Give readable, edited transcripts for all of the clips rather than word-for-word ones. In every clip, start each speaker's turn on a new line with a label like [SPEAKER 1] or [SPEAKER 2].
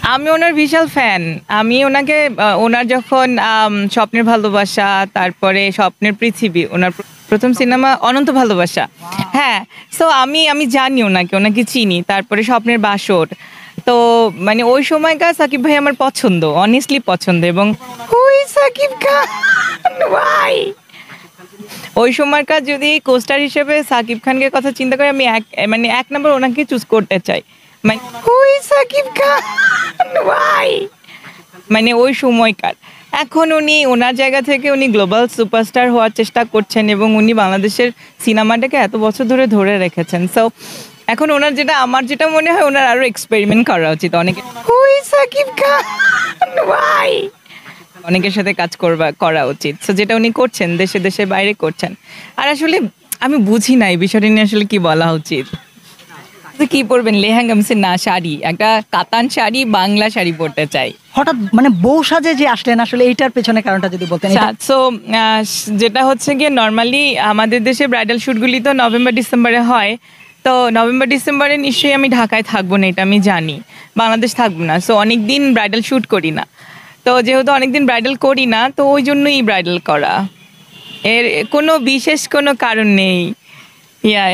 [SPEAKER 1] আমি ওনার বিশাল ফ্যান। আমি ওনাকে ওনার যখন স্বপ্নের ভালোবাসা, তারপরে স্বপ্নের পৃথিবী, ওনার প্রথম সিনেমা অনন্ত ভালোবাসা। হ্যাঁ, সো আমি জানি ওনাকে চিনি। তারপরে স্বপ্নের বাসর। তো মানে ওই সময়কার সাকিব ভাই আমার পছন্দ, অনেস্টলি পছন্দ। এবং ওই সাকিব খান ভাই, ওই সময়কার যদি কোস্টার হিসেবে সাকিব খানকে কথা চিন্তা করে আমি এক নম্বর ওনাকে চুজ করতে চাই। মানে ওই সাকিব খান ভাই, মানে ওই সময়কার। এখন উনি ওনার জায়গা থেকে উনি গ্লোবাল সুপারস্টার হওয়ার চেষ্টা করছেন এবং উনি বাংলাদেশের সিনেমাটাকে এত বছর ধরে রেখেছেন। সো এখন আমার যেটা মনে হয় ওনার আরো এক্সপেরিমেন্ট করা উচিত। অনেকে ওই সাকিব খান ভাই, অনেকের সাথে কাজ করা উচিত। সো যেটা উনি করছেন, দেশে দেশে বাইরে করছেন। আর আসলে আমি বুঝি না এই বিষয়টা নিয়ে আসলে কি বলা উচিত। কি পরবেন? লেহেঙ্গা না শাড়ি, একটা কাতান শাড়ি, বাংলা শাড়ি পরতে চাই।
[SPEAKER 2] হঠাৎ মানে বউ সাজে যে আসলেন, আসলে এইটার পেছনে কারণটা যদি বলতেন।
[SPEAKER 1] সো যেটা হচ্ছে গিয়ে নর্মালি আমাদের দেশে ব্রাইডাল শুটগুলি তো নভেম্বর ডিসেম্বরে হয়। তো নভেম্বর ডিসেম্বরে নিশ্চয়ই আমি ঢাকায় থাকবো না, এটা আমি জানি। বাংলাদেশ থাকবো না। সো অনেকদিন ব্রাইডাল শুট করি না। তো যেহেতু অনেকদিন ব্রাইডাল করি না, তো ওই জন্যই ব্রাইডাল করা। এর কোনো বিশেষ কোনো কারণ নেই। ইয়া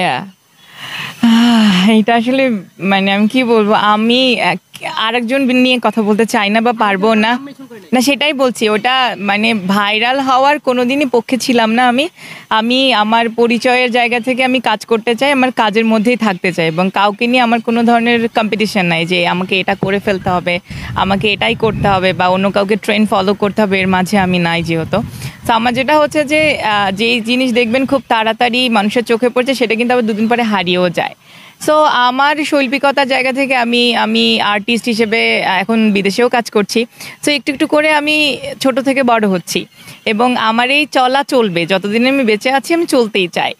[SPEAKER 1] এটা আসলে মানে আমি কি বলবো, আমি আরেকজন নিয়ে কথা বলতে চাই না বা পারবো না। সেটাই বলছি, ওটা মানে ভাইরাল হওয়ার কোনোদিনই পক্ষে ছিলাম না। আমি আমার পরিচয়ের জায়গা থেকে আমি কাজ করতে চাই, আমার কাজের মধ্যেই থাকতে চাই এবং কাউকে নিয়ে আমার কোনো ধরনের কম্পিটিশন নাই যে আমাকে এটা করে ফেলতে হবে, আমাকে এটাই করতে হবে বা অন্য কাউকে ট্রেন্ড ফলো করতে হবে, এর মাঝে আমি নাই যেহেতু। তো আমার যেটা হচ্ছে যে যেই জিনিস দেখবেন খুব তাড়াতাড়ি মানুষের চোখে পড়ছে, সেটা কিন্তু আবার দুদিন পরে হারিয়েও যায়। সো আমার শৈল্পিকতার জায়গা থেকে আমি আর্টিস্ট হিসেবে এখন বিদেশেও কাজ করছি। সো একটু একটু করে আমি ছোট থেকে বড় হচ্ছি এবং আমার এই চলা চলবে, যতদিন আমি বেঁচে আছি আমি চলতেই চাই।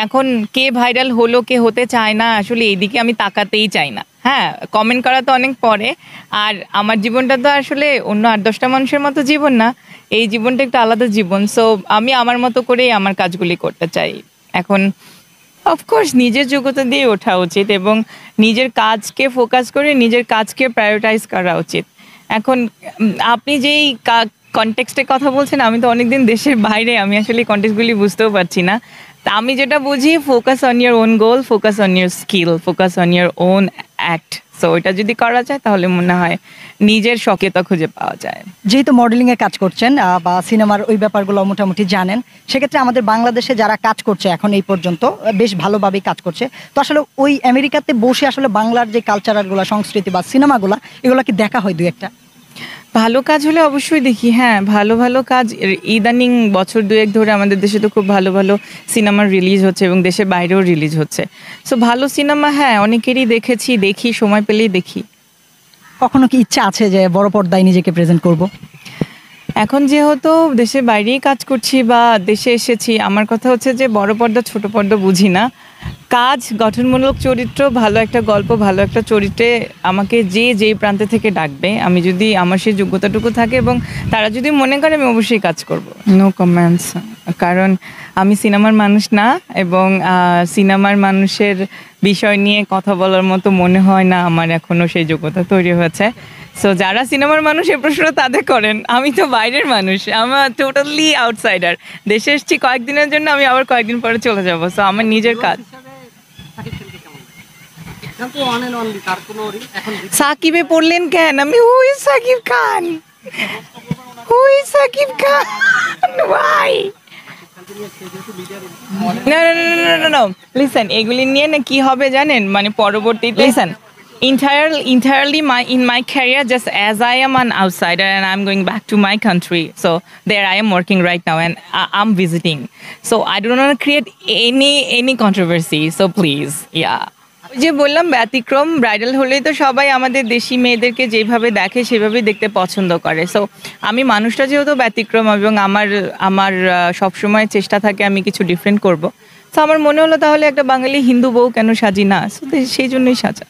[SPEAKER 1] এখন কে ভাইরাল হলো, কে হতে চায় না, আসলে এইদিকে আমি তাকাতেই চাই না। হ্যাঁ, কমেন্ট করা তো অনেক পরে। আর আমার জীবনটা তো আসলে অন্য 8-10টা মানুষের মতো জীবন না, এই জীবনটা একটু আলাদা জীবন। সো আমি আমার মতো করেই আমার কাজগুলি করতে চাই। এখন অফকোর্স নিজের যোগ্যতা দিয়ে ওঠা উচিত এবং নিজের কাজকে ফোকাস করে নিজের কাজকে প্রায়োরিটাইজ করা উচিত। এখন আপনি যেই কনটেক্সটে কথা বলছেন, আমি তো অনেকদিন দেশের বাইরে, আমি আসলে কনটেক্সটগুলি বুঝতেও পারছি না। তা আমি যেটা বুঝি, focus on your own goal, focus on year skill, focus on your own act. So এটা যদি করা যায় তাহলে মনে হয় নিজের সক্রিয়তা খুঁজে পাওয়া যায়।
[SPEAKER 2] যেহেতু মডেলিং এ কাজ করছেন বা সিনেমার ওই ব্যাপারগুলো মোটামুটি জানেন, সেক্ষেত্রে আমাদের বাংলাদেশে যারা কাজ করছে এখন এই পর্যন্ত বেশ ভালোভাবেই কাজ করছে, তো আসলে ওই আমেরিকাতে বসে আসলে বাংলার যে কালচারগুলো, সংস্কৃতি বা সিনেমাগুলো, এগুলো কি দেখা হয় দুই একটা?
[SPEAKER 1] ভালো কাজ হলে অবশ্যই দেখি। হ্যাঁ, ভালো ভালো কাজ ইদানিং বছর 2-1 ধরে আমাদের দেশে তো খুব ভালো ভালো সিনেমার রিলিজ হচ্ছে এবং দেশের বাইরেও রিলিজ হচ্ছে। সো ভালো সিনেমা হ্যাঁ অনেকেরই দেখি, সময় পেলেই দেখি।
[SPEAKER 2] কখনো কি ইচ্ছা আছে যে বড় পর্দায় নিজেকে প্রেজেন্ট করব?
[SPEAKER 1] এখন যেহেতু দেশের বাইরেই কাজ করছি বা দেশে এসেছি, আমার কথা হচ্ছে যে বড় পর্দা ছোট পর্দা বুঝি না। কাজ, গঠনমূলক চরিত্র, ভালো একটা গল্প, ভালো একটা চরিত্রে আমাকে যেই প্রান্তে থেকে ডাকবে, আমি যদি আমার সেই যোগ্যতাটুকু থাকে এবং তারা যদি মনে করে, আমি অবশ্যই কাজ করব। No comments. কারণ আমি সিনেমার মানুষ না এবং সিনেমার মানুষের বিষয় নিয়ে কথা বলার মতো মনে হয় না আমার এখনও সেই যোগ্যতা তৈরি হয়েছে। সো যারা সিনেমার মানুষ এ প্রশ্ন তাদের করেন, আমি তো বাইরের মানুষ, আমার টোটালি আউটসাইডার। দেশে এসেছি কয়েকদিনের জন্য, আমি আবার কয়েকদিন পরে চলে যাবো। সো আমার নিজের কাজ। সাকিবে পড়লেন কেন? আমি হুই সাকিব খান, হুই সাকিব খান ভাই। না, লিসেন, এগুলি নিয়ে না কি হবে জানেন, মানে পরবর্তীতে listen, entirely in my career, just as I am an outsider and I'm going back to my country, so there I am working right now and I'm visiting, so I don't want to create any controversy, so please, yeah. যে বললাম ব্যতিক্রম, bridal হলেই তো সবাই আমাদের দেশি মেয়েদেরকে যেভাবে দেখে সেভাবেই দেখতে পছন্দ করে। সো আমি মানুষটা যেহেতু ব্যতিক্রম এবং আমার সবসময় চেষ্টা থাকে আমি কিছু ডিফারেন্ট করব। তো আমার মনে হলো তাহলে একটা বাঙালি হিন্দু বউ কেন সাজি না, সো সেই জন্যই সাজা।